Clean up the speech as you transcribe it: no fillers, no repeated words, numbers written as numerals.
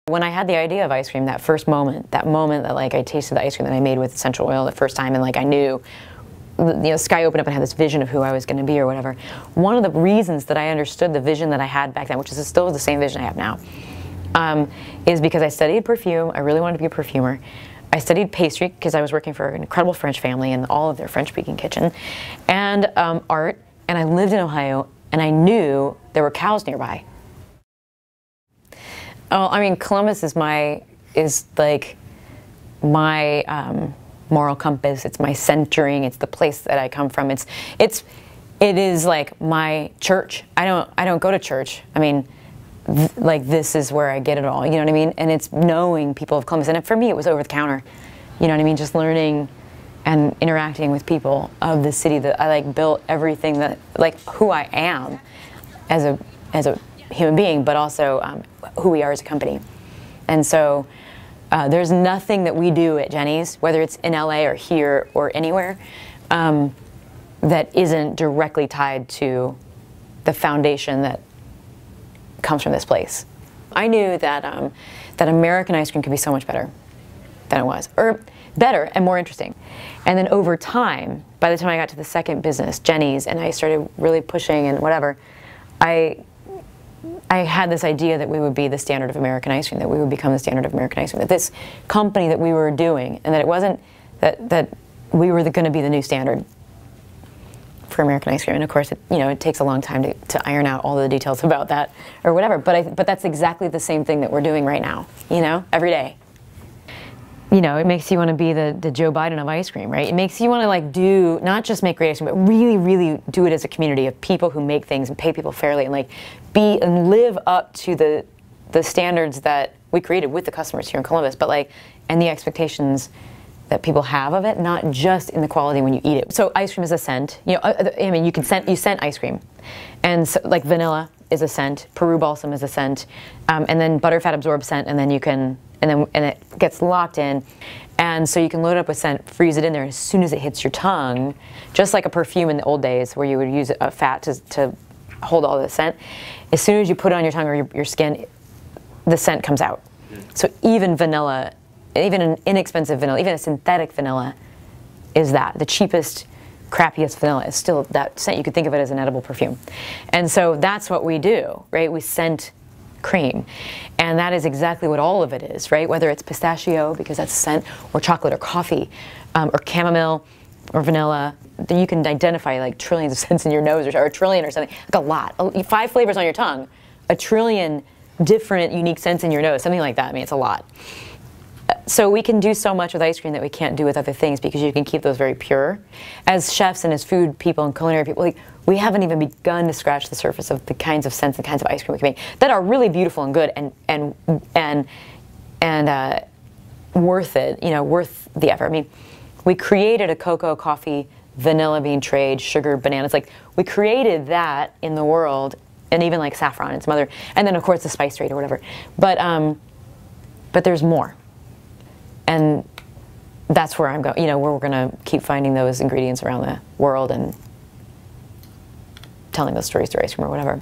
When I had the idea of ice cream, that first moment, that like I tasted the ice cream that I made with essential oil the first time, and like I knew, the sky opened up and had this vision of who I was going to be or whatever. One of the reasons that I understood the vision that I had back then, which is still the same vision I have now, is because I studied perfume. I really wanted to be a perfumer. I studied pastry because I was working for an incredible French family in all of their French-speaking kitchen, and art, and I lived in Ohio, and I knew there were cows nearby. Oh, I mean, Columbus is like my moral compass. It's my centering. It's the place that I come from. It is like my church. I don't go to church. I mean, like this is where I get it all. You know what I mean? And it's knowing people of Columbus. And for me, it was over the counter. You know what I mean? Just learning and interacting with people of the city. That I like built everything that like who I am as a human being, but also who we are as a company. And so there's nothing that we do at Jeni's, whether it's in LA or here or anywhere, that isn't directly tied to the foundation that comes from this place. I knew that that American ice cream could be so much better than it was, or better and more interesting. And then over time, by the time I got to the second business, Jeni's, and I started really pushing and whatever, I had this idea that we would be the standard of American ice cream, that we would become the standard of American ice cream, that this company that we were doing, and that it wasn't, that we were going to be the new standard for American ice cream. And of course, it takes a long time to iron out all the details about that or whatever, but that's exactly the same thing that we're doing right now, every day. It makes you want to be the Joe Biden of ice cream, right? It makes you want to like do, not just make great ice cream, but really, really do it as a community of people who make things and pay people fairly and like be and live up to the standards that we created with the customers here in Columbus, but like, and the expectations that people have of it, not just in the quality when you eat it. So ice cream is a scent. I mean, you scent ice cream, and so, like vanilla is a scent, Peru balsam is a scent, and then butterfat absorbs scent, and then you can. And it gets locked in, and so you can load it up with scent, freeze it in there, and as soon as it hits your tongue, just like a perfume in the old days where you would use a fat to hold all the scent, as soon as you put it on your tongue or your skin, the scent comes out. So even vanilla, even an inexpensive vanilla, even a synthetic vanilla, is that. The cheapest, crappiest vanilla is still that scent. You could think of it as an edible perfume. And so that's what we do, right? We scent cream, and that is exactly what all of it is, right? Whether it's pistachio, because that's scent, or chocolate, or coffee, or chamomile, or vanilla, then you can identify like trillions of scents in your nose, or a trillion or something, like a lot. 5 flavors on your tongue, a trillion different unique scents in your nose, something like that. I mean, it's a lot. So we can do so much with ice cream that we can't do with other things because you can keep those very pure. As chefs and as food people and culinary people, like, we haven't even begun to scratch the surface of the kinds of scents and kinds of ice cream we can make that are really beautiful and good and worth it, worth the effort. I mean, we created a cocoa, coffee, vanilla bean trade, sugar, bananas. Like, we created that in the world, and even like saffron and some other, and then of course the spice trade or whatever. But there's more. And that's where I'm going, where we're going to keep finding those ingredients around the world and telling those stories through ice cream or whatever.